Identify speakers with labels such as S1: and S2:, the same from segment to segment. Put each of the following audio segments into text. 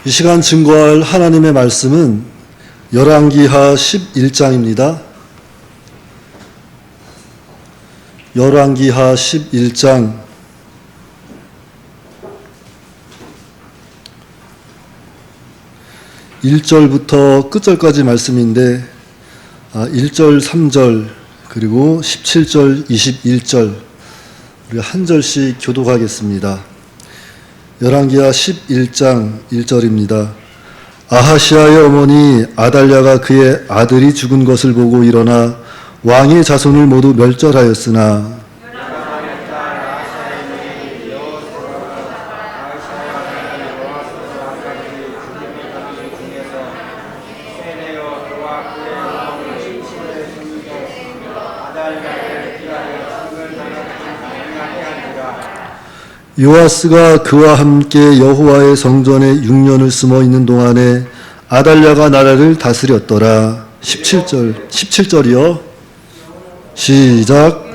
S1: 이 시간 증거할 하나님의 말씀은 열왕기하 11장입니다. 열왕기하 11장 1절부터 끝절까지 말씀인데 1절, 3절, 그리고 17절, 21절 우리 한 절씩 교독하겠습니다. 열왕기하 11장 1절입니다. 아하시아의 어머니 아달랴가 그의 아들이 죽은 것을 보고 일어나 왕의 자손을 모두 멸절하였으나 요아스가 그와 함께 여호와의 성전에 6년을 숨어 있는 동안에 아달랴가 나라를 다스렸더라. 17절이요. 시작.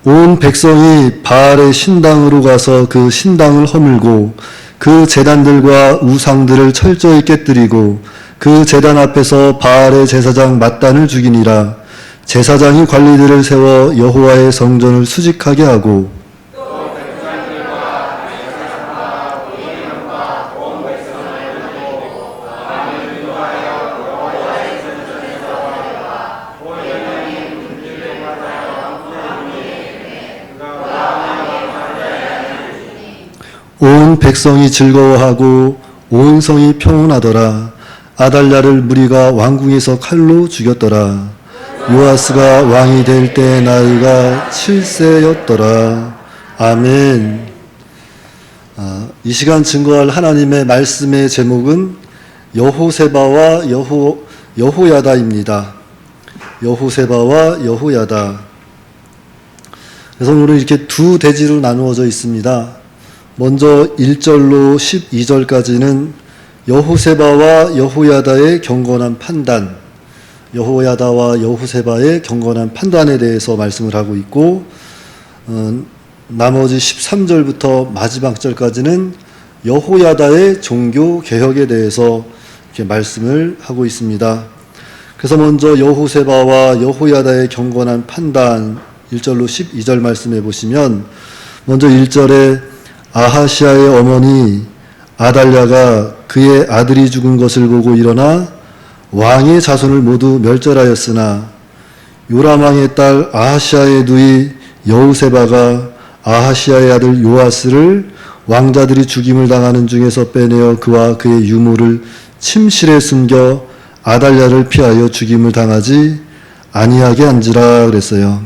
S1: 온 백성이 바알의 신당으로 가서 그 신당을 허물고 그 제단들과 우상들을 철저히 깨뜨리고 그 제단 앞에서 바알의 제사장 맏단을 죽이니라. 제사장이 관리들을 세워 여호와의 성전을 수직하게 하고 온 백성이 즐거워하고 온 성이 평온하더라. 아달랴를 무리가 왕궁에서 칼로 죽였더라. 요아스가 왕이 될 때 나이가 7세였더라. 아멘. 이 시간 증거할 하나님의 말씀의 제목은 여호세바와 여호야다입니다. 여호세바와 여호야다. 그래서 오늘 이렇게 두 대지로 나누어져 있습니다. 먼저 1절로 12절까지는 여호세바와 여호야다의 경건한 판단, 여호야다와 여호세바의 경건한 판단에 대해서 말씀을 하고 있고, 나머지 13절부터 마지막 절까지는 여호야다의 종교 개혁에 대해서 이렇게 말씀을 하고 있습니다. 그래서 먼저 여호세바와 여호야다의 경건한 판단 1절로 12절 말씀해 보시면, 먼저 1절에 아하시아의 어머니 아달랴가 그의 아들이 죽은 것을 보고 일어나 왕의 자손을 모두 멸절하였으나 요람왕의 딸 아하시아의 누이 여호세바가 아하시아의 아들 요아스를 왕자들이 죽임을 당하는 중에서 빼내어 그와 그의 유모를 침실에 숨겨 아달랴를 피하여 죽임을 당하지 아니하게 한지라 그랬어요.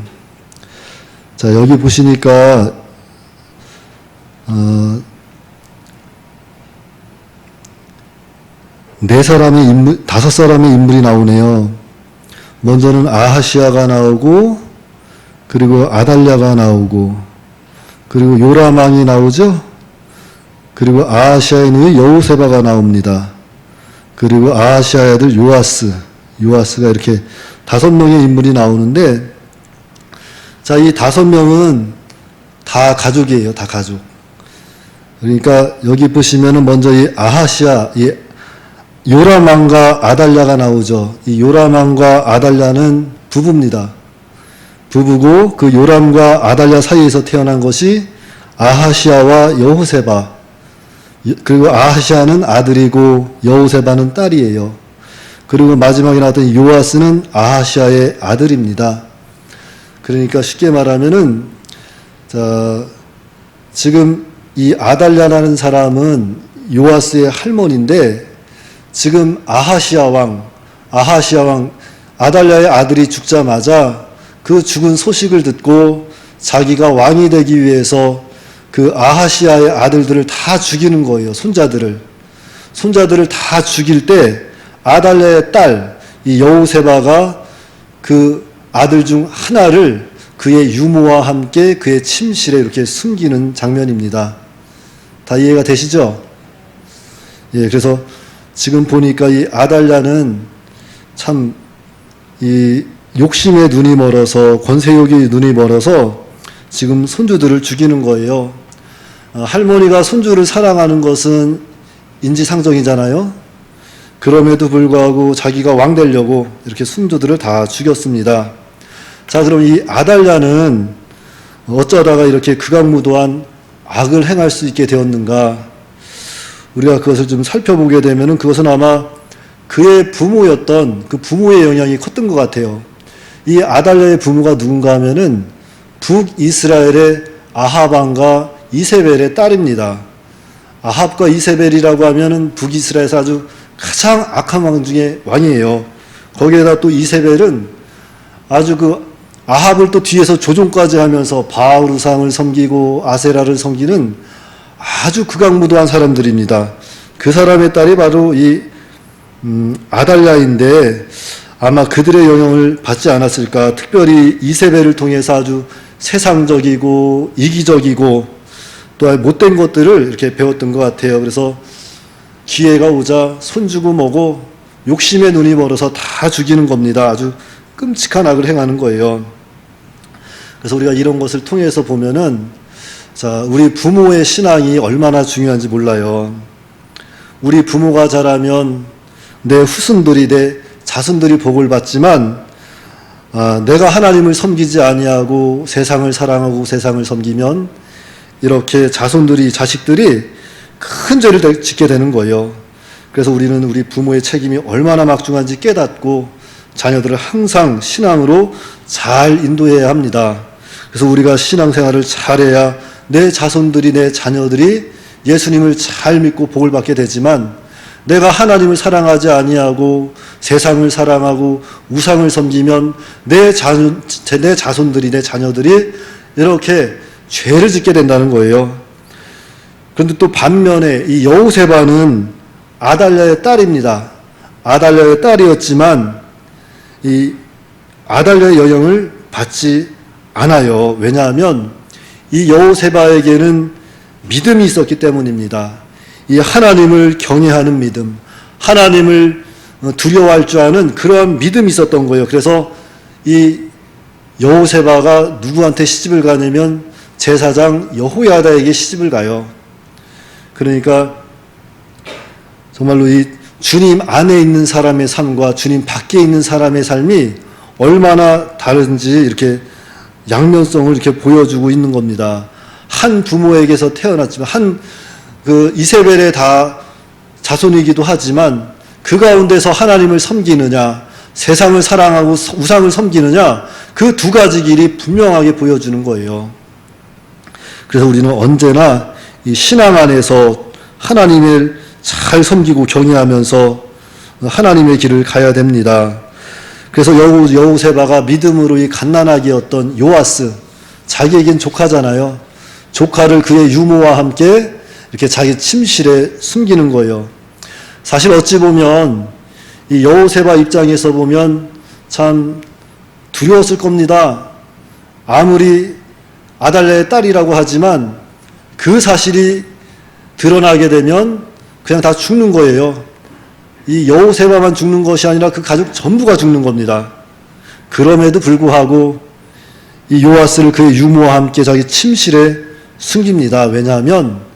S1: 자, 여기 보시니까 다섯 사람의 인물이 나오네요. 먼저는 아하시아가 나오고, 그리고 아달랴가 나오고, 그리고 요람왕이 나오죠? 그리고 아하시아의 누이 여호세바가 나옵니다. 그리고 아하시아의 아들 요아스가 이렇게 5명의 인물이 나오는데, 자, 이 5명은 다 가족이에요. 다 가족. 그러니까 여기 보시면은 먼저 이 아하시아, 이 요람왕과 아달랴가 나오죠. 이 요람왕과 아달랴는 부부입니다. 부부고 그 요람과 아달랴 사이에서 태어난 것이 아하시아와 여호세바. 그리고 아하시아는 아들이고 여호세바는 딸이에요. 그리고 마지막에 나왔던 요아스는 아하시아의 아들입니다. 그러니까 쉽게 말하면은, 자, 지금 이 아달랴라는 사람은 요아스의 할머니인데, 지금 아하시아 왕, 아달랴의 아들이 죽자마자 그 죽은 소식을 듣고 자기가 왕이 되기 위해서 그 아하시아의 아들들을 다 죽이는 거예요. 손자들을 다 죽일 때 아달랴의 딸, 이 여호세바가 그 아들 중 하나를 그의 유모와 함께 그의 침실에 이렇게 숨기는 장면입니다. 다 이해가 되시죠? 예, 그래서 지금 보니까 이 아달랴는 참 이 욕심의 눈이 멀어서, 권세욕의 눈이 멀어서 지금 손주들을 죽이는 거예요. 할머니가 손주를 사랑하는 것은 인지상정이잖아요. 그럼에도 불구하고 자기가 왕 되려고 이렇게 손주들을 다 죽였습니다. 자, 그럼 이 아달랴는 어쩌다가 이렇게 극악무도한 악을 행할 수 있게 되었는가? 우리가 그것을 좀 살펴보게 되면은 그것은 아마 그의 부모였던 그 부모의 영향이 컸던 것 같아요. 이 아달랴의 부모가 누군가 하면은 북이스라엘의 아합 왕과 이세벨의 딸입니다. 아합과 이세벨이라고 하면은 북이스라엘에서 아주 가장 악한 왕 중에 왕이에요. 거기에다 또 이세벨은 아주 그 아합을 또 뒤에서 조종까지 하면서 바알 우상을 섬기고 아세라를 섬기는 아주 극악무도한 사람들입니다. 그 사람의 딸이 바로 이 아달랴인데 아마 그들의 영향을 받지 않았을까. 특별히 이세벨을 통해서 아주 세상적이고 이기적이고 또 못된 것들을 이렇게 배웠던 것 같아요. 그래서 기회가 오자 손주고 뭐고 욕심의 눈이 멀어서 다 죽이는 겁니다. 아주 끔찍한 악을 행하는 거예요. 그래서 우리가 이런 것을 통해서 보면은, 자, 우리 부모의 신앙이 얼마나 중요한지 몰라요. 우리 부모가 자라면 내 후손들이, 내 자손들이 복을 받지만, 내가 하나님을 섬기지 아니하고 세상을 사랑하고 세상을 섬기면 이렇게 자손들이, 자식들이 큰 죄를 짓게 되는 거예요. 그래서 우리는 우리 부모의 책임이 얼마나 막중한지 깨닫고 자녀들을 항상 신앙으로 잘 인도해야 합니다. 그래서 우리가 신앙생활을 잘해야 내 자손들이, 내 자녀들이 예수님을 잘 믿고 복을 받게 되지만, 내가 하나님을 사랑하지 아니하고 세상을 사랑하고 우상을 섬기면 내 자손들이, 내 자녀들이 이렇게 죄를 짓게 된다는 거예요. 그런데 또 반면에 이 여호세바는 아달랴의 딸입니다. 아달랴의 딸이었지만 이 아달랴의 영향을 받지 않아요. 왜냐하면 이 여호세바에게는 믿음이 있었기 때문입니다. 이 하나님을 경외하는 믿음, 하나님을 두려워할 줄 아는 그러한 믿음이 있었던 거예요. 그래서 이 여호세바가 누구한테 시집을 가냐면 제사장 여호야다에게 시집을 가요. 그러니까 정말로 이 주님 안에 있는 사람의 삶과 주님 밖에 있는 사람의 삶이 얼마나 다른지 이렇게 양면성을 이렇게 보여주고 있는 겁니다. 한 부모에게서 태어났지만, 한 그 이세벨의 다 자손이기도 하지만 그 가운데서 하나님을 섬기느냐, 세상을 사랑하고 우상을 섬기느냐, 그 두 가지 길이 분명하게 보여주는 거예요. 그래서 우리는 언제나 이 신앙 안에서 하나님을 잘 섬기고 경외하면서 하나님의 길을 가야 됩니다. 그래서 여호세바가 믿음으로 이 갓난아기였던 요아스, 자기에겐 조카잖아요. 조카를 그의 유모와 함께 이렇게 자기 침실에 숨기는 거예요. 사실 어찌 보면 이 여호세바 입장에서 보면 참 두려웠을 겁니다. 아무리 아달랴의 딸이라고 하지만 그 사실이 드러나게 되면 그냥 다 죽는 거예요. 이 여호세바만 죽는 것이 아니라 그 가족 전부가 죽는 겁니다. 그럼에도 불구하고 이 요아스를 그의 유모와 함께 자기 침실에 숨깁니다. 왜냐하면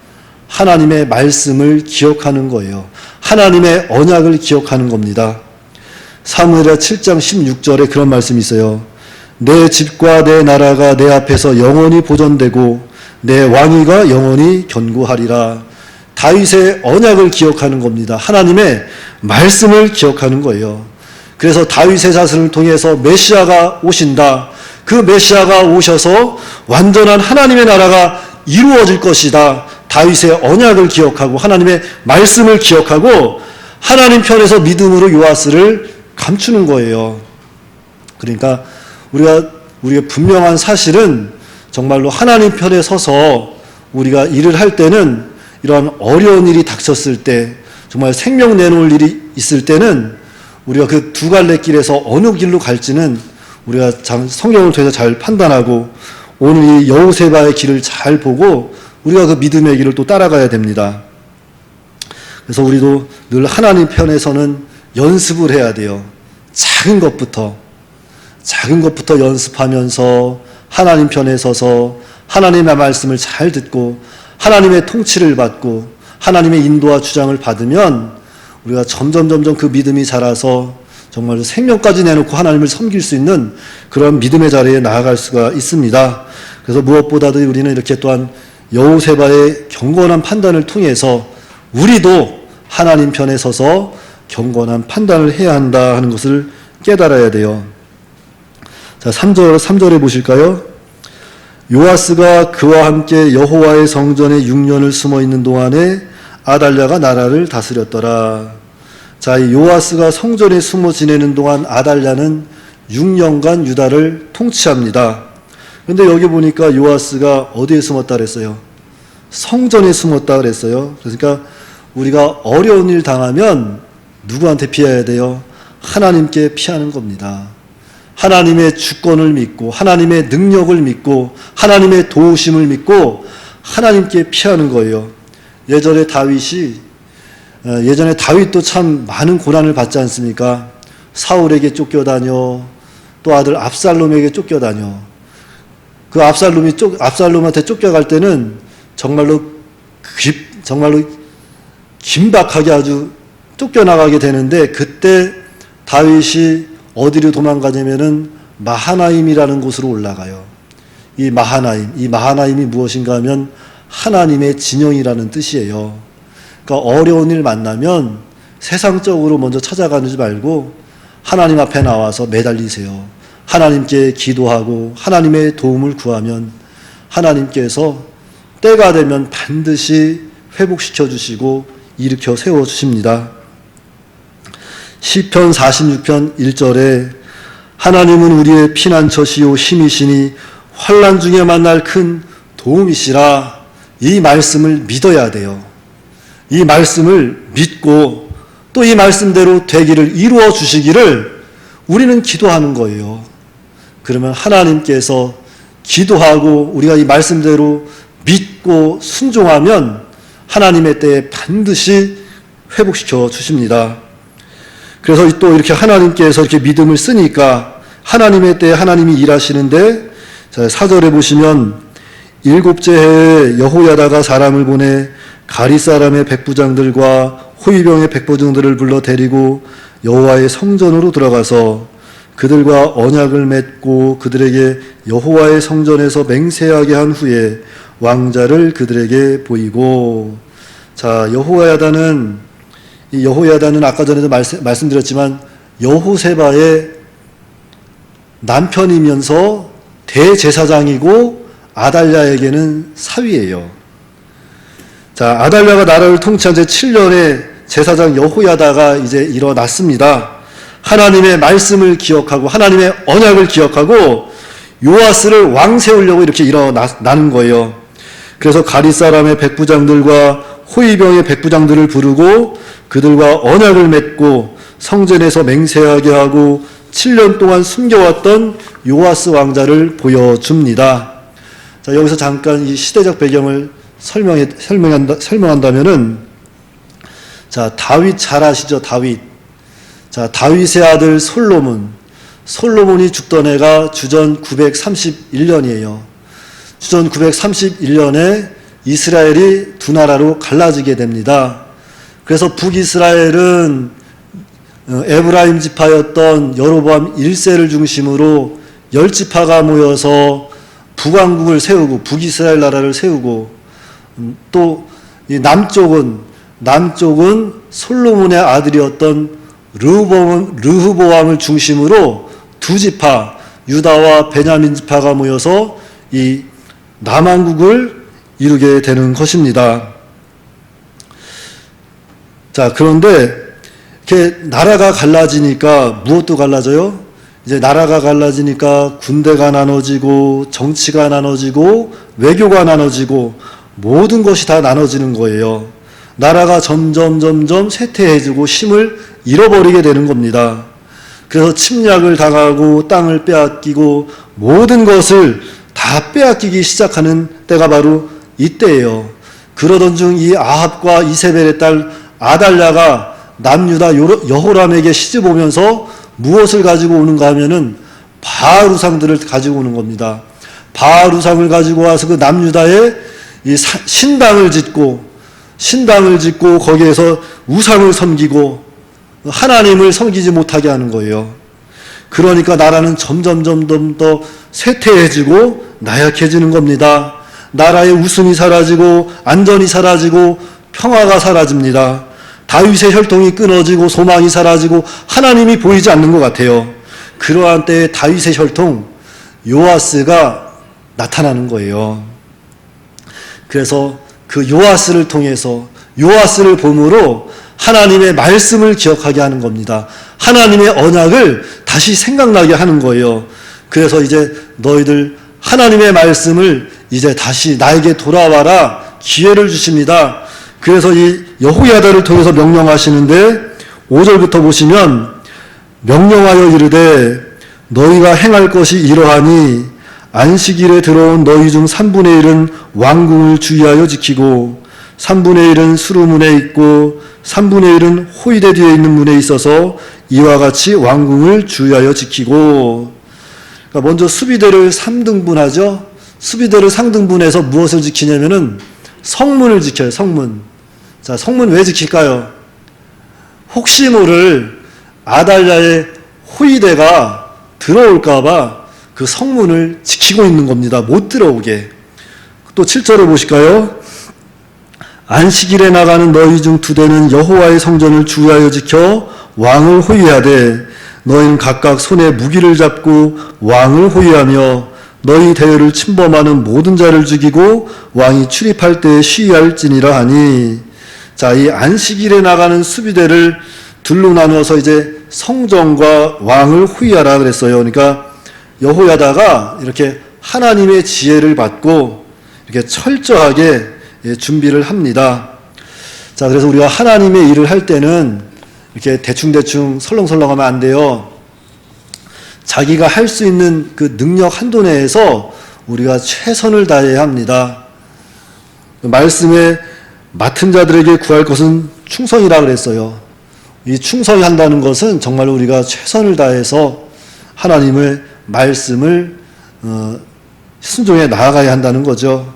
S1: 하나님의 말씀을 기억하는 거예요. 하나님의 언약을 기억하는 겁니다. 사무엘하 7장 16절에 그런 말씀이 있어요. 내 집과 내 나라가 내 앞에서 영원히 보존되고 내 왕위가 영원히 견고하리라. 다윗의 언약을 기억하는 겁니다. 하나님의 말씀을 기억하는 거예요. 그래서 다윗의 자손을 통해서 메시아가 오신다. 그 메시아가 오셔서 완전한 하나님의 나라가 이루어질 것이다. 다윗의 언약을 기억하고 하나님의 말씀을 기억하고 하나님 편에서 믿음으로 요아스를 감추는 거예요. 그러니까 우리가 분명한 사실은 정말로 하나님 편에 서서 우리가 일을 할 때는 이러한 어려운 일이 닥쳤을 때, 정말 생명 내놓을 일이 있을 때는 우리가 그 두 갈래 길에서 어느 길로 갈지는 우리가 성경을 통해서 잘 판단하고 오늘 이 여호세바의 길을 잘 보고 우리가 그 믿음의 길을 또 따라가야 됩니다. 그래서 우리도 늘 하나님 편에서는 연습을 해야 돼요. 작은 것부터. 작은 것부터 연습하면서 하나님 편에 서서 하나님의 말씀을 잘 듣고 하나님의 통치를 받고 하나님의 인도와 주장을 받으면 우리가 점점 그 믿음이 자라서 정말로 생명까지 내놓고 하나님을 섬길 수 있는 그런 믿음의 자리에 나아갈 수가 있습니다. 그래서 무엇보다도 우리는 이렇게 또한 여호세바의 경건한 판단을 통해서 우리도 하나님 편에 서서 경건한 판단을 해야 한다 하는 것을 깨달아야 돼요. 자, 3절에 보실까요? 요아스가 그와 함께 여호와의 성전에 6년을 숨어 있는 동안에 아달랴가 나라를 다스렸더라. 자, 이 요아스가 성전에 숨어 지내는 동안 아달랴는 6년간 유다를 통치합니다. 그런데 여기 보니까 요아스가 어디에 숨었다 그랬어요? 성전에 숨었다 그랬어요. 그러니까 우리가 어려운 일 당하면 누구한테 피해야 돼요? 하나님께 피하는 겁니다. 하나님의 주권을 믿고 하나님의 능력을 믿고 하나님의 도우심을 믿고 하나님께 피하는 거예요. 예전에 다윗도 참 많은 고난을 받지 않습니까? 사울에게 쫓겨다녀, 또 아들 압살롬에게 쫓겨다녀. 그 압살롬한테 쫓겨갈 때는 정말로 긴박하게 아주 쫓겨나가게 되는데, 그때 다윗이 어디로 도망가냐면은 마하나임이라는 곳으로 올라가요. 이 마하나임이 무엇인가 하면 하나님의 진영이라는 뜻이에요. 그러니까 어려운 일 만나면 세상적으로 먼저 찾아가지 말고 하나님 앞에 나와서 매달리세요. 하나님께 기도하고 하나님의 도움을 구하면 하나님께서 때가 되면 반드시 회복시켜 주시고 일으켜 세워 주십니다. 시편 46편 1절에 하나님은 우리의 피난처시요 힘이시니 환난 중에 만날 큰 도움이시라. 이 말씀을 믿어야 돼요. 이 말씀을 믿고 또 이 말씀대로 되기를 이루어 주시기를 우리는 기도하는 거예요. 그러면 하나님께서 기도하고 우리가 이 말씀대로 믿고 순종하면 하나님의 때에 반드시 회복시켜 주십니다. 그래서 또 이렇게 하나님께서 이렇게 믿음을 쓰니까 하나님의 때에 하나님이 일하시는데, 자, 4절에 보시면 7째 해에 여호야다가 사람을 보내 가리 사람의 백부장들과 호위병의 백부장들을 불러 데리고 여호와의 성전으로 들어가서 그들과 언약을 맺고 그들에게 여호와의 성전에서 맹세하게 한 후에 왕자를 그들에게 보이고. 자, 여호야다는 아까 전에도 말씀드렸지만 여호세바의 남편이면서 대제사장이고 아달랴에게는 사위예요. 자, 아달랴가 나라를 통치한 지 7년에 제사장 여호야다가 이제 일어났습니다. 하나님의 말씀을 기억하고 하나님의 언약을 기억하고 요아스를 왕 세우려고 이렇게 일어나는 거예요. 그래서 가리 사람의 백부장들과 호위병의 백부장들을 부르고 그들과 언약을 맺고 성전에서 맹세하게 하고 7년 동안 숨겨왔던 요아스 왕자를 보여줍니다. 자, 여기서 잠깐 이 시대적 배경을 설명한다면은, 자, 다윗 잘 아시죠? 자, 다윗의 아들 솔로몬이 죽던 해가 주전 931년이에요. 주전 931년에 이스라엘이 두 나라로 갈라지게 됩니다. 그래서 북이스라엘은 에브라임 지파였던 여로보암 1세를 중심으로 10지파가 모여서 북왕국을 세우고 북이스라엘 나라를 세우고, 또 이 남쪽은 솔로몬의 아들이었던 르흐보암을 중심으로 두 지파, 유다와 베냐민 지파가 모여서 이 남왕국을 이루게 되는 것입니다. 자, 그런데 이렇게 나라가 갈라지니까 무엇도 갈라져요? 이제 나라가 갈라지니까 군대가 나눠지고 정치가 나눠지고 외교가 나눠지고 모든 것이 다 나눠지는 거예요. 나라가 점점 쇠퇴해지고 힘을 잃어버리게 되는 겁니다. 그래서 침략을 당하고 땅을 빼앗기고 모든 것을 다 빼앗기기 시작하는 때가 바로 이때예요. 그러던 중 이 아합과 이세벨의 딸 아달랴가 남유다 여호람에게 시집 오면서 무엇을 가지고 오는가 하면은 바알 우상들을 가지고 오는 겁니다. 바알 우상을 가지고 와서 그 남유다에 이 신당을 짓고 거기에서 우상을 섬기고 하나님을 섬기지 못하게 하는 거예요. 그러니까 나라는 점점 더 쇠퇴해지고 나약해지는 겁니다. 나라의 웃음이 사라지고 안전이 사라지고 평화가 사라집니다. 다윗의 혈통이 끊어지고 소망이 사라지고 하나님이 보이지 않는 것 같아요. 그러한 때에 다윗의 혈통 요아스가 나타나는 거예요. 그래서 그 요아스를 통해서 요아스를 봄으로 하나님의 말씀을 기억하게 하는 겁니다. 하나님의 언약을 다시 생각나게 하는 거예요. 그래서 이제 너희들 하나님의 말씀을 이제 다시 나에게 돌아와라 기회를 주십니다. 그래서 이 여호야다를 통해서 명령하시는데 5절부터 보시면 명령하여 이르되 너희가 행할 것이 이러하니 안식일에 들어온 너희 중 3분의 1은 왕궁을 주의하여 지키고 3분의 1은 수루문에 있고 3분의 1은 호위대 뒤에 있는 문에 있어서 이와 같이 왕궁을 주의하여 지키고. 그러니까 먼저 수비대를 3등분하죠. 수비대를 3등분해서 무엇을 지키냐면은 성문을 지켜요. 성문. 자, 성문 왜 지킬까요? 혹시 모를 아달랴의 호위대가 들어올까봐 그 성문을 지키고 있는 겁니다. 못 들어오게. 또 7절을 보실까요? 안식일에 나가는 너희 중 2대는 여호와의 성전을 주의하여 지켜 왕을 호위하되 너희는 각각 손에 무기를 잡고 왕을 호위하며 너희 대열을 침범하는 모든 자를 죽이고 왕이 출입할 때에 시위할지니라 하니. 자, 이 안식일에 나가는 수비대를 둘로 나누어서 이제 성전과 왕을 호위하라 그랬어요. 그러니까 여호야다가 이렇게 하나님의 지혜를 받고 이렇게 철저하게 준비를 합니다. 자, 그래서 우리가 하나님의 일을 할 때는 이렇게 대충 설렁설렁하면 안 돼요. 자기가 할 수 있는 그 능력 한도 내에서 우리가 최선을 다해야 합니다. 말씀에 맡은 자들에게 구할 것은 충성이라 그랬어요. 이 충성한다는 것은 정말 우리가 최선을 다해서 하나님의 말씀을 순종해 나아가야 한다는 거죠.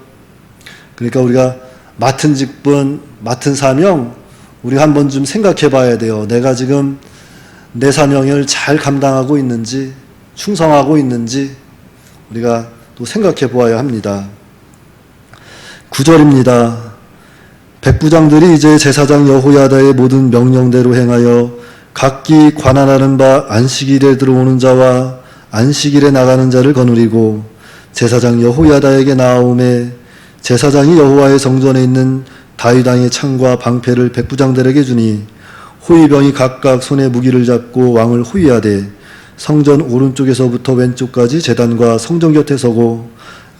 S1: 그러니까 우리가 맡은 직분, 맡은 사명, 우리가 한번 좀 생각해 봐야 돼요. 내가 지금 내 사명을 잘 감당하고 있는지, 충성하고 있는지 우리가 또 생각해 보아야 합니다. 9절입니다. 백부장들이 이제 제사장 여호야다의 모든 명령대로 행하여 각기 관할하는 바 안식일에 들어오는 자와 안식일에 나가는 자를 거느리고 제사장 여호야다에게 나아오매 제사장이 여호와의 성전에 있는 다윗 왕의 창과 방패를 백부장들에게 주니 호위병이 각각 손에 무기를 잡고 왕을 호위하되 성전 오른쪽에서부터 왼쪽까지 제단과 성전 곁에 서고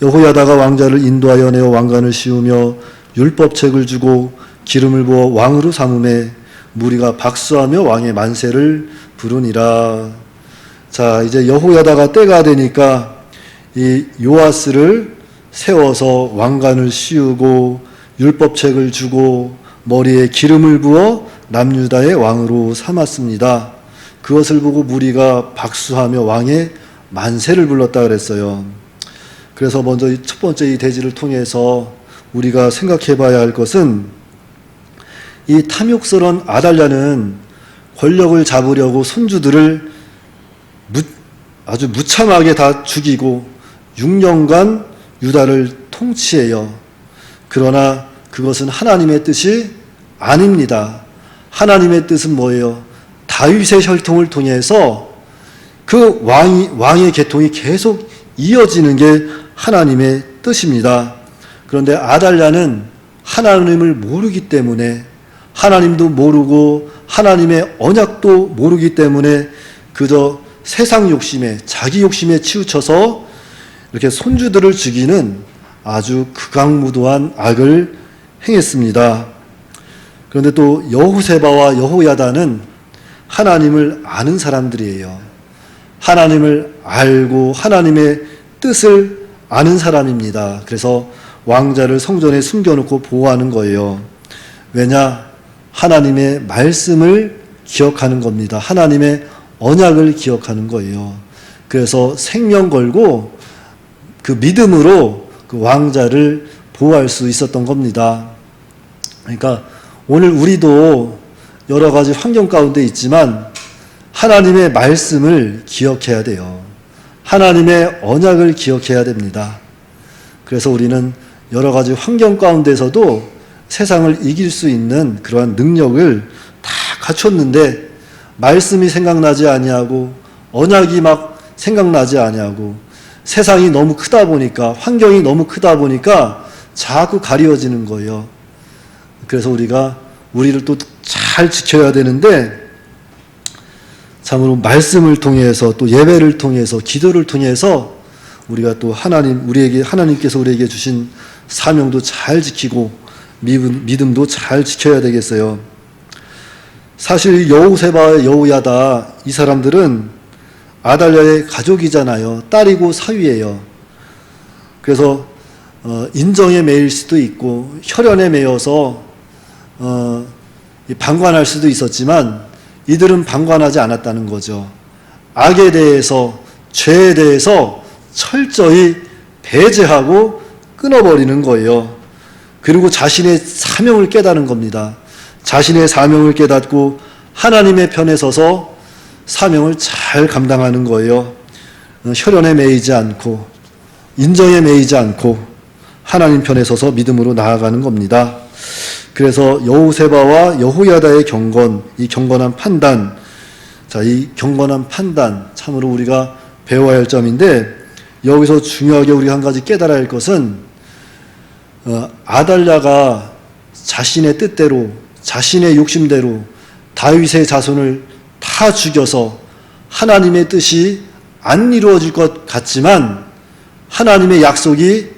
S1: 여호야다가 왕자를 인도하여 내어 왕관을 씌우며 율법책을 주고 기름을 부어 왕으로 삼음에 무리가 박수하며 왕의 만세를 부르니라. 자, 이제 여호야다가 때가 되니까 이 요아스를 세워서 왕관을 씌우고 율법책을 주고 머리에 기름을 부어 남유다의 왕으로 삼았습니다. 그것을 보고 무리가 박수하며 왕의 만세를 불렀다 그랬어요. 그래서 먼저 첫 번째 이 대지를 통해서 우리가 생각해 봐야 할 것은 이 탐욕스러운 아달랴는 권력을 잡으려고 손주들을 아주 무참하게 다 죽이고 6년간 유다를 통치해요. 그러나 그것은 하나님의 뜻이 아닙니다. 하나님의 뜻은 뭐예요? 다윗의 혈통을 통해서 그 왕의 계통이 계속 이어지는 게 하나님의 뜻입니다. 그런데 아달랴는 하나님을 모르기 때문에 하나님도 모르고 하나님의 언약도 모르기 때문에 그저 세상 욕심에 자기 욕심에 치우쳐서 이렇게 손주들을 죽이는 아주 극악무도한 악을 행했습니다. 그런데 또 여호세바와 여호야다는 하나님을 아는 사람들이에요. 하나님을 알고 하나님의 뜻을 아는 사람입니다. 그래서 왕자를 성전에 숨겨놓고 보호하는 거예요. 왜냐? 하나님의 말씀을 기억하는 겁니다. 하나님의 언약을 기억하는 거예요. 그래서 생명 걸고 그 믿음으로 그 왕자를 보호할 수 있었던 겁니다. 그러니까 오늘 우리도 여러 가지 환경 가운데 있지만 하나님의 말씀을 기억해야 돼요. 하나님의 언약을 기억해야 됩니다. 그래서 우리는 여러 가지 환경 가운데서도 세상을 이길 수 있는 그러한 능력을 다 갖췄는데 말씀이 생각나지 아니하고 언약이 막 생각나지 아니하고 세상이 너무 크다 보니까 환경이 너무 크다 보니까 자꾸 가리워지는 거예요. 그래서 우리를 또 잘 지켜야 되는데 참으로 말씀을 통해서 또 예배를 통해서 기도를 통해서 우리가 또 하나님께서 우리에게 주신 사명도 잘 지키고 믿음도 잘 지켜야 되겠어요. 사실 여호세바와 여호야다 이 사람들은 아달랴의 가족이잖아요. 딸이고 사위예요. 그래서 인정에 매일 수도 있고 혈연에 매여서 방관할 수도 있었지만 이들은 방관하지 않았다는 거죠. 악에 대해서 죄에 대해서 철저히 배제하고 끊어버리는 거예요. 그리고 자신의 사명을 깨닫는 겁니다. 자신의 사명을 깨닫고 하나님의 편에 서서 사명을 잘 감당하는 거예요. 혈연에 매이지 않고 인정에 매이지 않고 하나님 편에 서서 믿음으로 나아가는 겁니다. 그래서 여호세바와 여호야다의 경건, 이 경건한 판단, 이 경건한 판단 참으로 우리가 배워야 할 점인데 여기서 중요하게 우리가 한 가지 깨달아야 할 것은 아달랴가 자신의 뜻대로 자신의 욕심대로 다윗의 자손을 다 죽여서 하나님의 뜻이 안 이루어질 것 같지만 하나님의 약속이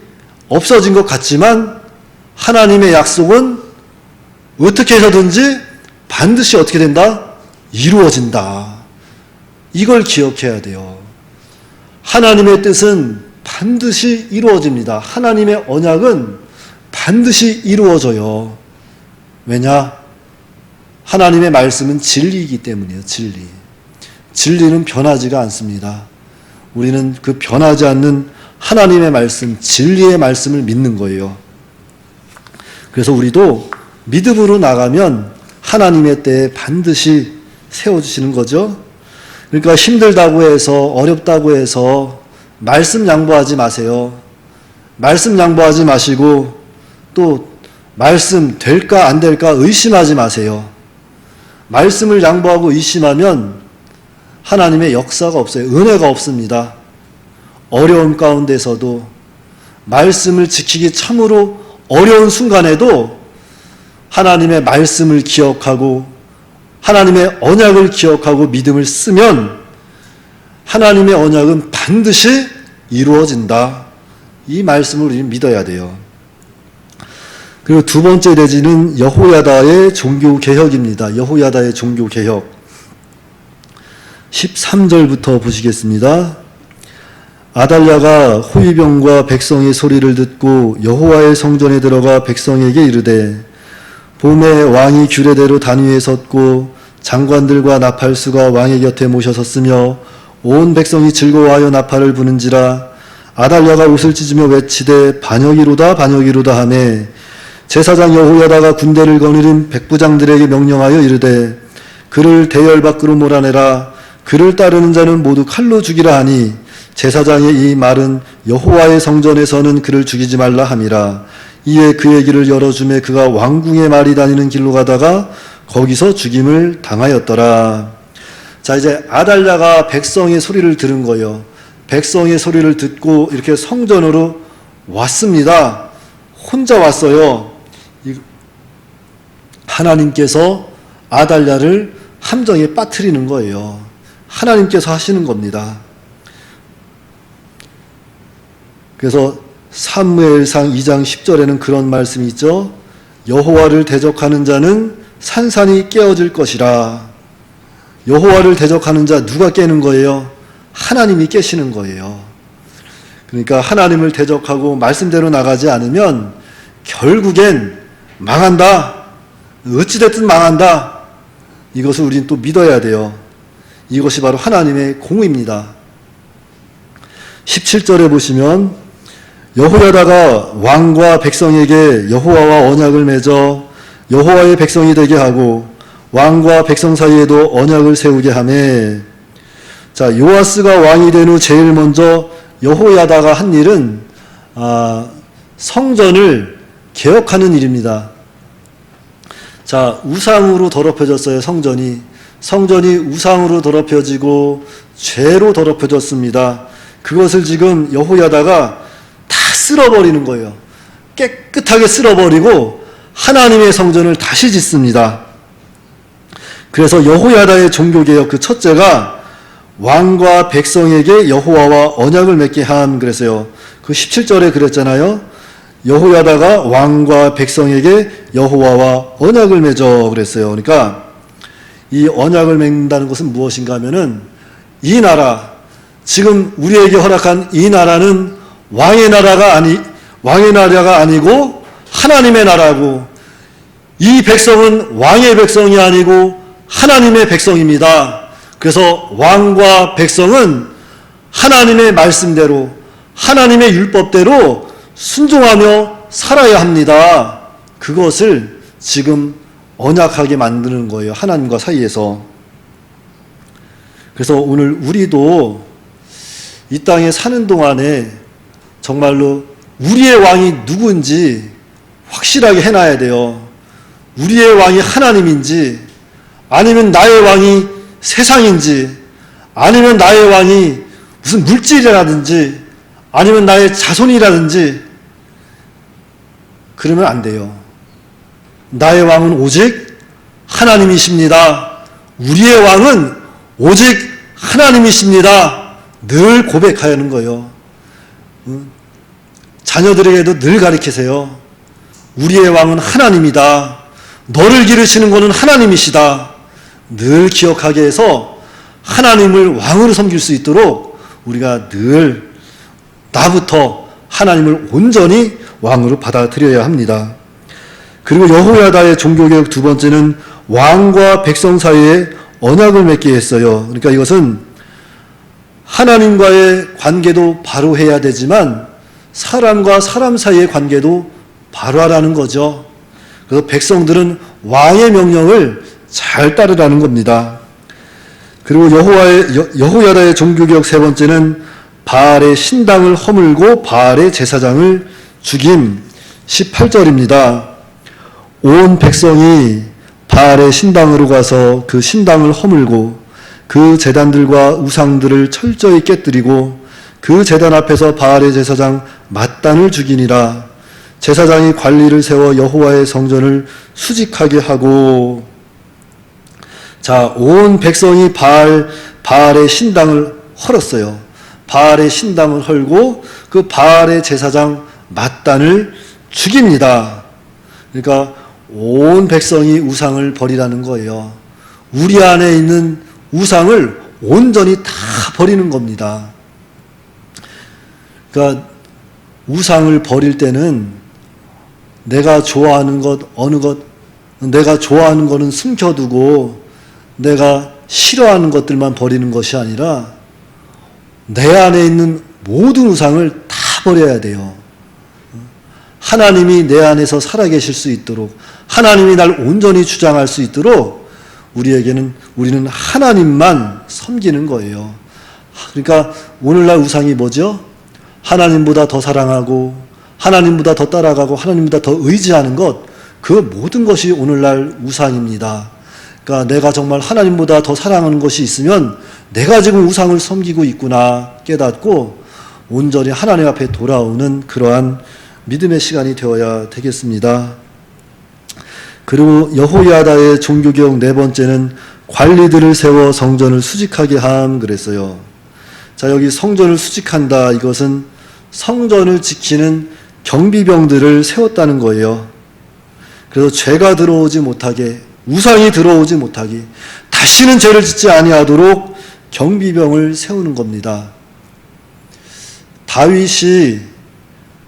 S1: 없어진 것 같지만 하나님의 약속은 어떻게 해서든지 반드시 어떻게 된다? 이루어진다. 이걸 기억해야 돼요. 하나님의 뜻은 반드시 이루어집니다. 하나님의 언약은 반드시 이루어져요. 왜냐? 하나님의 말씀은 진리이기 때문이에요. 진리. 진리는 변하지가 않습니다. 우리는 그 변하지 않는 하나님의 말씀, 진리의 말씀을 믿는 거예요. 그래서 우리도 믿음으로 나가면 하나님의 때에 반드시 세워주시는 거죠. 그러니까 힘들다고 해서 어렵다고 해서 말씀 양보하지 마세요. 말씀 양보하지 마시고 또 말씀 될까 안 될까 의심하지 마세요. 말씀을 양보하고 의심하면 하나님의 역사가 없어요. 은혜가 없습니다. 어려움 가운데서도 말씀을 지키기 참으로 어려운 순간에도 하나님의 말씀을 기억하고 하나님의 언약을 기억하고 믿음을 쓰면 하나님의 언약은 반드시 이루어진다. 이 말씀을 우리는 믿어야 돼요. 그리고 두 번째 대지는 여호야다의 종교개혁입니다. 여호야다의 종교개혁. 13절부터 보시겠습니다. 아달랴가 호위병과 백성의 소리를 듣고 여호와의 성전에 들어가 백성에게 이르되 봄에 왕이 규례대로 단 위에 섰고 장관들과 나팔수가 왕의 곁에 모셔섰으며 온 백성이 즐거워하여 나팔을 부는지라. 아달랴가 옷을 찢으며 외치되 반역이로다 반역이로다 하매 제사장 여호야다가 군대를 거느린 백부장들에게 명령하여 이르되 그를 대열 밖으로 몰아내라. 그를 따르는 자는 모두 칼로 죽이라 하니 제사장의 이 말은 여호와의 성전에서는 그를 죽이지 말라 함이라. 이에 그의 길을 열어주매 그가 왕궁의 말이 다니는 길로 가다가 거기서 죽임을 당하였더라. 자, 이제 아달랴가 백성의 소리를 들은 거예요. 백성의 소리를 듣고 이렇게 성전으로 왔습니다. 혼자 왔어요. 하나님께서 아달랴를 함정에 빠뜨리는 거예요. 하나님께서 하시는 겁니다. 그래서 사무엘상 2장 10절에는 그런 말씀이 있죠. 여호와를 대적하는 자는 산산이 깨어질 것이라. 여호와를 대적하는 자 누가 깨는 거예요? 하나님이 깨시는 거예요. 그러니까 하나님을 대적하고 말씀대로 나가지 않으면 결국엔 망한다. 어찌됐든 망한다. 이것을 우리는 또 믿어야 돼요. 이것이 바로 하나님의 공의입니다. 17절에 보시면 여호야다가 왕과 백성에게 여호와와 언약을 맺어 여호와의 백성이 되게 하고 왕과 백성 사이에도 언약을 세우게 하매. 자, 요아스가 왕이 된 후 제일 먼저 여호야다가 한 일은 성전을 개혁하는 일입니다. 자, 우상으로 더럽혀졌어요. 성전이 우상으로 더럽혀지고 죄로 더럽혀졌습니다. 그것을 지금 여호야다가 다 쓸어버리는 거예요. 깨끗하게 쓸어버리고 하나님의 성전을 다시 짓습니다. 그래서 여호야다의 종교개혁 그 첫째가 왕과 백성에게 여호와와 언약을 맺게 함 그랬어요. 그 17절에 그랬잖아요. 여호야다가 왕과 백성에게 여호와와 언약을 맺어 그랬어요. 그러니까 이 언약을 맺는다는 것은 무엇인가 하면은 이 나라, 지금 우리에게 허락한 이 나라는 왕의 나라가 아니고 하나님의 나라고, 이 백성은 왕의 백성이 아니고 하나님의 백성입니다. 그래서 왕과 백성은 하나님의 말씀대로, 하나님의 율법대로 순종하며 살아야 합니다. 그것을 지금 언약하게 만드는 거예요. 하나님과 사이에서. 그래서 오늘 우리도 이 땅에 사는 동안에 정말로 우리의 왕이 누구인지 확실하게 해놔야 돼요. 우리의 왕이 하나님인지, 아니면 나의 왕이 세상인지, 아니면 나의 왕이 무슨 물질이라든지, 아니면 나의 자손이라든지, 그러면 안 돼요. 나의 왕은 오직 하나님이십니다. 우리의 왕은 오직 하나님이십니다. 늘 고백하는 거예요. 자녀들에게도 늘 가르치세요. 우리의 왕은 하나님이다. 너를 기르시는 것은 하나님이시다. 늘 기억하게 해서 하나님을 왕으로 섬길 수 있도록 우리가 늘 나부터 하나님을 온전히 왕으로 받아들여야 합니다. 그리고 여호야다의 종교개혁 두 번째는 왕과 백성 사이에 언약을 맺게 했어요. 그러니까 이것은 하나님과의 관계도 바로 해야 되지만 사람과 사람 사이의 관계도 바로 하라는 거죠. 그래서 백성들은 왕의 명령을 잘 따르라는 겁니다. 그리고 여호야다의 종교개혁 세 번째는 바알의 신당을 허물고 바알의 제사장을 죽임. 18절입니다. 온 백성이 바알의 신당으로 가서 그 신당을 허물고 그 제단들과 우상들을 철저히 깨뜨리고 그 제단 앞에서 바알의 제사장 맏단을 죽이니라. 제사장이 관리를 세워 여호와의 성전을 수직하게 하고. 자, 온 백성이 바알의 신당을 헐었어요. 바알의 신당을 헐고 그 바알의 제사장 맏단을 죽입니다. 그러니까 온 백성이 우상을 버리라는 거예요. 우리 안에 있는 우상을 온전히 다 버리는 겁니다. 그러니까 우상을 버릴 때는 내가 좋아하는 것, 내가 좋아하는 거는 숨겨두고 내가 싫어하는 것들만 버리는 것이 아니라 내 안에 있는 모든 우상을 다 버려야 돼요. 하나님이 내 안에서 살아계실 수 있도록, 하나님이 날 온전히 주장할 수 있도록 우리는 하나님만 섬기는 거예요. 그러니까 오늘날 우상이 뭐죠? 하나님보다 더 사랑하고, 하나님보다 더 따라가고, 하나님보다 더 의지하는 것, 그 모든 것이 오늘날 우상입니다. 그러니까 내가 정말 하나님보다 더 사랑하는 것이 있으면 내가 지금 우상을 섬기고 있구나 깨닫고 온전히 하나님 앞에 돌아오는 그러한 믿음의 시간이 되어야 되겠습니다. 그리고 여호야다의 종교개혁 네 번째는 관리들을 세워 성전을 수직하게 함 그랬어요. 자, 여기 성전을 수직한다, 이것은 성전을 지키는 경비병들을 세웠다는 거예요. 그래서 죄가 들어오지 못하게, 우상이 들어오지 못하게, 다시는 죄를 짓지 아니하도록 경비병을 세우는 겁니다. 다윗이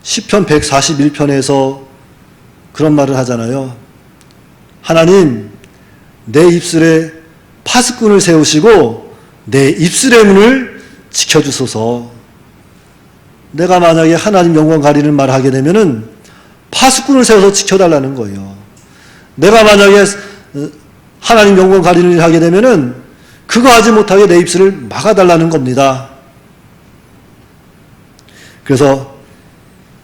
S1: 시편 141편에서 그런 말을 하잖아요. 하나님, 내 입술에 파수꾼을 세우시고 내 입술의 문을 지켜주소서. 내가 만약에 하나님 영광 가리는 말을 하게 되면은 파수꾼을 세워서 지켜달라는 거예요. 내가 만약에 하나님 영광 가리는 일을 하게 되면은 그거 하지 못하게 내 입술을 막아달라는 겁니다. 그래서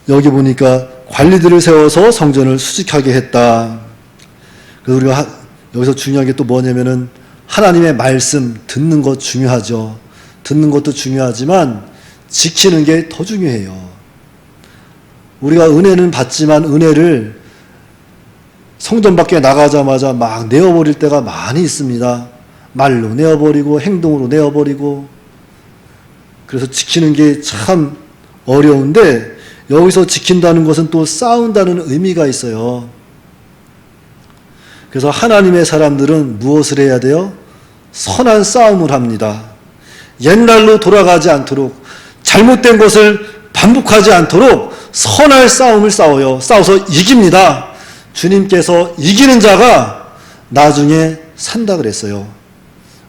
S1: 여기 보니까 관리들을 세워서 성전을 수직하게 했다. 그래서 우리가 여기서 중요한 게 또 뭐냐면은 하나님의 말씀 듣는 것 중요하죠. 듣는 것도 중요하지만 지키는 게 더 중요해요. 우리가 은혜는 받지만 은혜를 성전 밖에 나가자마자 막 내어버릴 때가 많이 있습니다. 말로 내어버리고 행동으로 내어버리고. 그래서 지키는 게 참 어려운데 여기서 지킨다는 것은 또 싸운다는 의미가 있어요. 그래서 하나님의 사람들은 무엇을 해야 돼요? 선한 싸움을 합니다. 옛날로 돌아가지 않도록, 잘못된 것을 반복하지 않도록 선할 싸움을 싸워요. 싸워서 이깁니다. 주님께서 이기는 자가 나중에 산다 그랬어요.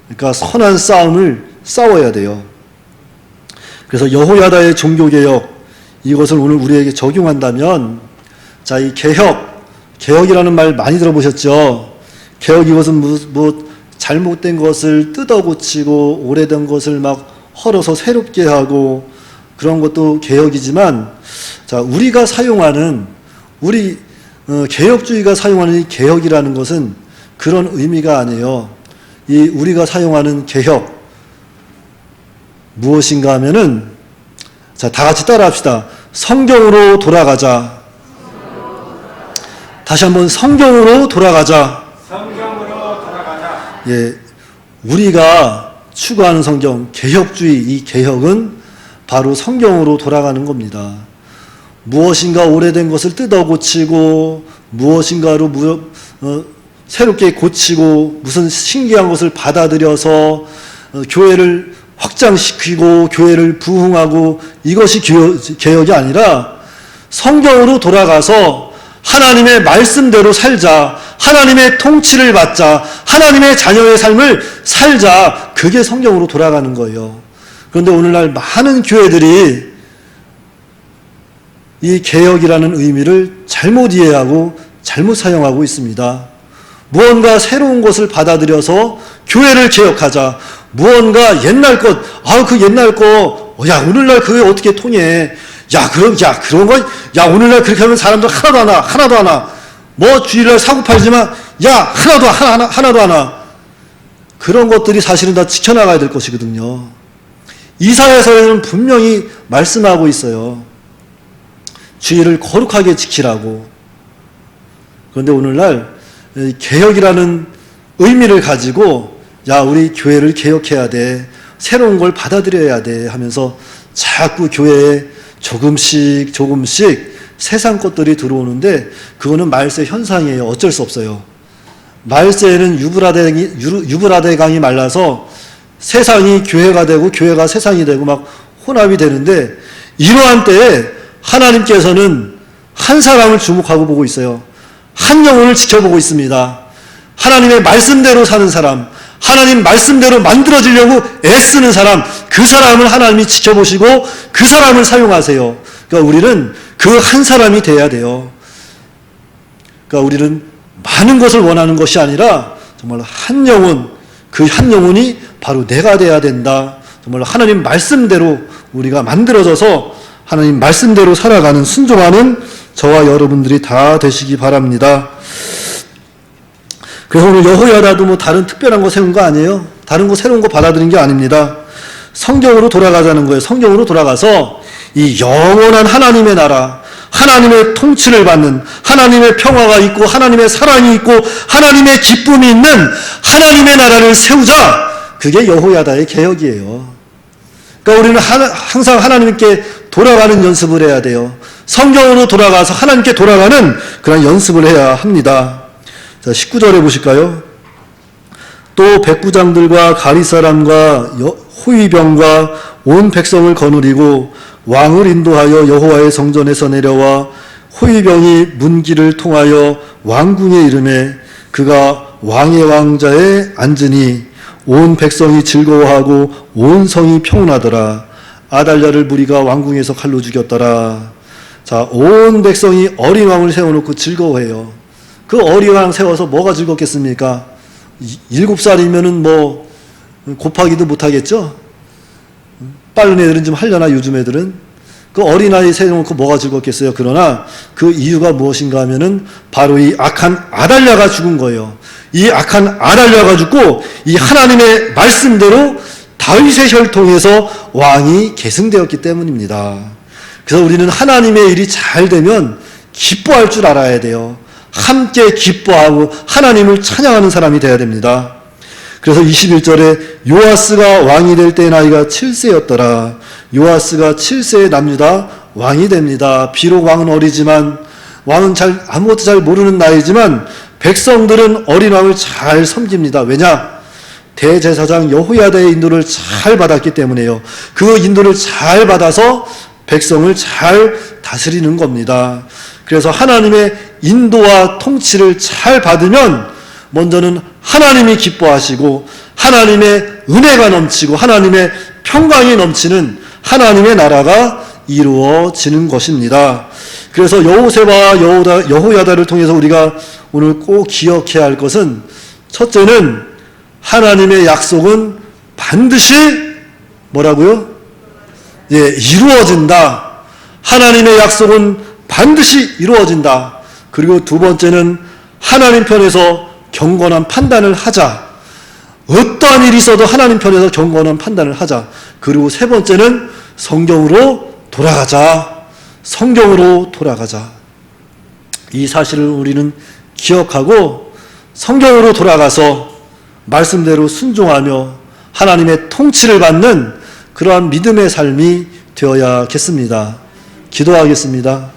S1: 그러니까 선한 싸움을 싸워야 돼요. 그래서 여호야다의 종교개혁, 이것을 오늘 우리에게 적용한다면, 자, 이 개혁이라는 말 많이 들어보셨죠? 개혁, 이것은 잘못된 것을 뜯어 고치고 오래된 것을 막 헐어서 새롭게 하고 그런 것도 개혁이지만, 자, 우리가 사용하는, 개혁주의가 사용하는 이 개혁이라는 것은 그런 의미가 아니에요. 이 우리가 사용하는 개혁, 무엇인가 하면은, 자, 다 같이 따라 합시다. 성경으로 돌아가자. 다시 한번 성경으로 돌아가자.
S2: 성경으로 돌아가자.
S1: 예, 우리가 추구하는 성경, 개혁주의, 이 개혁은 바로 성경으로 돌아가는 겁니다. 무엇인가 오래된 것을 뜯어 고치고, 무엇인가로 새롭게 고치고, 무슨 신기한 것을 받아들여서 교회를 확장시키고, 교회를 부흥하고, 이것이 개혁이 아니라 성경으로 돌아가서 하나님의 말씀대로 살자, 하나님의 통치를 받자, 하나님의 자녀의 삶을 살자, 그게 성경으로 돌아가는 거예요. 그런데 오늘날 많은 교회들이 이 개혁이라는 의미를 잘못 이해하고 잘못 사용하고 있습니다. 무언가 새로운 것을 받아들여서 교회를 개혁하자, 무언가 옛날 것, 그 옛날 거, 오늘날 그게 어떻게 통해? 그런 거, 오늘날 그렇게 하면 사람들 하나도 안 와. 뭐 주일날 사고 팔지만, 하나도 안 와. 그런 것들이 사실은 다 지켜나가야 될 것이거든요. 이사야서에는 분명히 말씀하고 있어요. 주일을 거룩하게 지키라고. 그런데 오늘날 개혁이라는 의미를 가지고, 우리 교회를 개혁해야 돼, 새로운 걸 받아들여야 돼 하면서 자꾸 교회에 조금씩 세상 것들이 들어오는데, 그거는 말세 현상이에요. 어쩔 수 없어요. 말세에는 유브라데 강이 말라서 세상이 교회가 되고 교회가 세상이 되고 막 혼합이 되는데, 이러한 때에 하나님께서는 한 사람을 주목하고 보고 있어요. 한 영혼을 지켜보고 있습니다. 하나님의 말씀대로 사는 사람, 하나님 말씀대로 만들어지려고 애쓰는 사람, 그 사람을 하나님이 지켜보시고 그 사람을 사용하세요. 그러니까 우리는 그 한 사람이 돼야 돼요. 그러니까 우리는 많은 것을 원하는 것이 아니라 정말 한 영혼, 그 한 영혼이 바로 내가 돼야 된다. 정말 하나님 말씀대로 우리가 만들어져서 하나님 말씀대로 살아가는, 순종하는 저와 여러분들이 다 되시기 바랍니다. 그래서 오늘 여호야다도 다른 특별한 거 세운 거 아니에요. 다른 거 새로운 거 받아들인 게 아닙니다. 성경으로 돌아가자는 거예요. 성경으로 돌아가서 이 영원한 하나님의 나라, 하나님의 통치를 받는, 하나님의 평화가 있고 하나님의 사랑이 있고 하나님의 기쁨이 있는 하나님의 나라를 세우자. 그게 여호야다의 개혁이에요. 그러니까 우리는 항상 하나님께 돌아가는 연습을 해야 돼요. 성경으로 돌아가서 하나님께 돌아가는 그런 연습을 해야 합니다. 자, 19절에 보실까요? 또 백부장들과 가리사람과 호위병과 온 백성을 거느리고 왕을 인도하여 여호와의 성전에서 내려와 호위병이 문길을 통하여 왕궁에 이르매 그가 왕의 왕자에 앉으니 온 백성이 즐거워하고 온 성이 평온하더라. 아달랴를 무리가 왕궁에서 칼로 죽였더라. 자, 온 백성이 어린 왕을 세워놓고 즐거워해요. 그 어린 왕 세워서 뭐가 즐겁겠습니까? 7살이면은 뭐 곱하기도 못하겠죠? 빠른 애들은 좀 하려나, 요즘 애들은? 그 어린아이 세워놓고 뭐가 즐겁겠어요? 그러나 그 이유가 무엇인가 하면은 바로 이 악한 아달랴가 죽은 거예요. 이 악한 아달랴가 죽고 이 하나님의 말씀대로 다윗의 혈통에서 왕이 계승되었기 때문입니다. 그래서 우리는 하나님의 일이 잘 되면 기뻐할 줄 알아야 돼요. 함께 기뻐하고 하나님을 찬양하는 사람이 되어야 됩니다. 그래서 21절에 요아스가 왕이 될 때 나이가 7세였더라. 요아스가 7세에 남유다 왕이 됩니다. 비록 왕은 어리지만, 왕은 아무것도 잘 모르는 나이지만 백성들은 어린 왕을 잘 섬깁니다. 왜냐? 대제사장 여호야다의 인도를 잘 받았기 때문에요. 그 인도를 잘 받아서 백성을 잘 다스리는 겁니다. 그래서 하나님의 인도와 통치를 잘 받으면 먼저는 하나님이 기뻐하시고 하나님의 은혜가 넘치고 하나님의 평강이 넘치는 하나님의 나라가 이루어지는 것입니다. 그래서 여호세와 여호야다를 통해서 우리가 오늘 꼭 기억해야 할 것은, 첫째는 하나님의 약속은 반드시 뭐라고요? 이루어진다. 하나님의 약속은 반드시 이루어진다. 그리고 두 번째는 하나님 편에서 경건한 판단을 하자. 어떠한 일이 있어도 하나님 편에서 경건한 판단을 하자. 그리고 세 번째는 성경으로 돌아가자. 성경으로 돌아가자. 이 사실을 우리는 기억하고 성경으로 돌아가서 말씀대로 순종하며 하나님의 통치를 받는 그러한 믿음의 삶이 되어야겠습니다. 기도하겠습니다.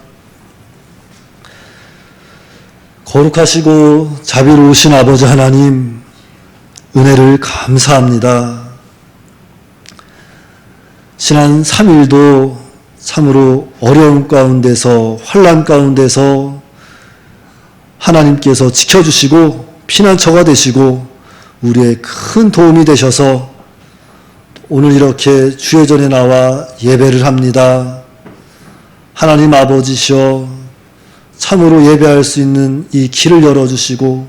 S1: 거룩하시고 자비로우신 아버지 하나님, 은혜를 감사합니다. 지난 3일도 참으로 어려움 가운데서, 환난 가운데서 하나님께서 지켜주시고 피난처가 되시고 우리의 큰 도움이 되셔서 오늘 이렇게 주의 전에 나와 예배를 합니다. 하나님 아버지시여, 참으로 예배할 수 있는 이 길을 열어주시고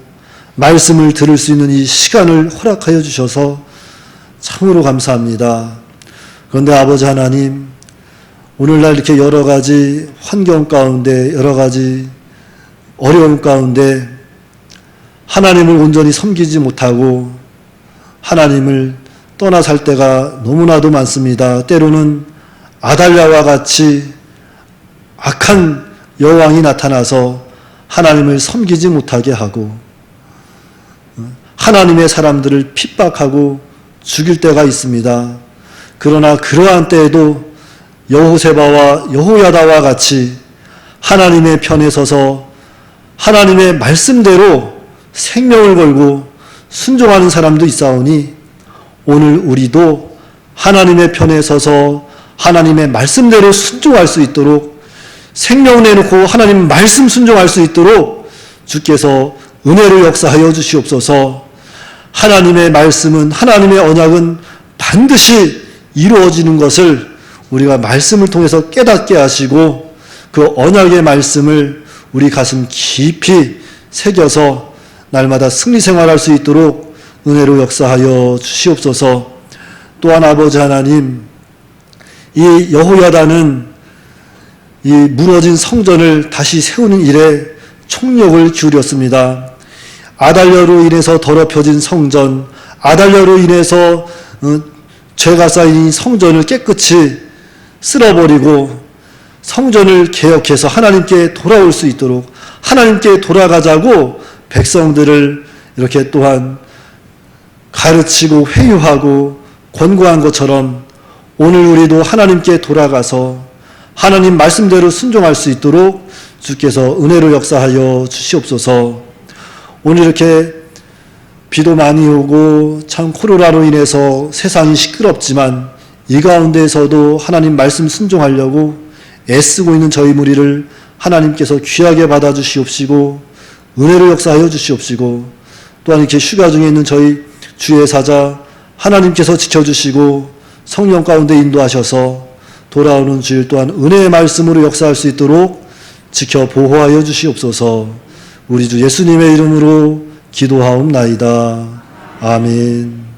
S1: 말씀을 들을 수 있는 이 시간을 허락하여 주셔서 참으로 감사합니다. 그런데 아버지 하나님, 오늘날 이렇게 여러 가지 환경 가운데, 여러 가지 어려움 가운데 하나님을 온전히 섬기지 못하고 하나님을 떠나 살 때가 너무나도 많습니다. 때로는 아달랴와 같이 악한 여왕이 나타나서 하나님을 섬기지 못하게 하고 하나님의 사람들을 핍박하고 죽일 때가 있습니다. 그러나 그러한 때에도 여호세바와 여호야다와 같이 하나님의 편에 서서 하나님의 말씀대로 생명을 걸고 순종하는 사람도 있사오니 오늘 우리도 하나님의 편에 서서 하나님의 말씀대로 순종할 수 있도록, 생명 내놓고 하나님 말씀 순종할 수 있도록 주께서 은혜를 역사하여 주시옵소서. 하나님의 말씀은, 하나님의 언약은 반드시 이루어지는 것을 우리가 말씀을 통해서 깨닫게 하시고 그 언약의 말씀을 우리 가슴 깊이 새겨서 날마다 승리 생활할 수 있도록 은혜로 역사하여 주시옵소서. 또한 아버지 하나님, 이 여호야다는 이 무너진 성전을 다시 세우는 일에 총력을 기울였습니다. 아달랴로 인해서 더럽혀진 성전, 아달랴로 인해서 죄가 쌓인 성전을 깨끗이 쓸어버리고 성전을 개혁해서 하나님께 돌아올 수 있도록, 하나님께 돌아가자고 백성들을 이렇게 또한 가르치고 회유하고 권고한 것처럼 오늘 우리도 하나님께 돌아가서 하나님 말씀대로 순종할 수 있도록 주께서 은혜로 역사하여 주시옵소서. 오늘 이렇게 비도 많이 오고 참 코로나로 인해서 세상이 시끄럽지만 이 가운데에서도 하나님 말씀 순종하려고 애쓰고 있는 저희 무리를 하나님께서 귀하게 받아주시옵시고 은혜로 역사하여 주시옵시고, 또한 이렇게 휴가 중에 있는 저희 주의 사자 하나님께서 지켜주시고 성령 가운데 인도하셔서 돌아오는 주일 또한 은혜의 말씀으로 역사할 수 있도록 지켜 보호하여 주시옵소서. 우리 주 예수님의 이름으로 기도하옵나이다. 아멘.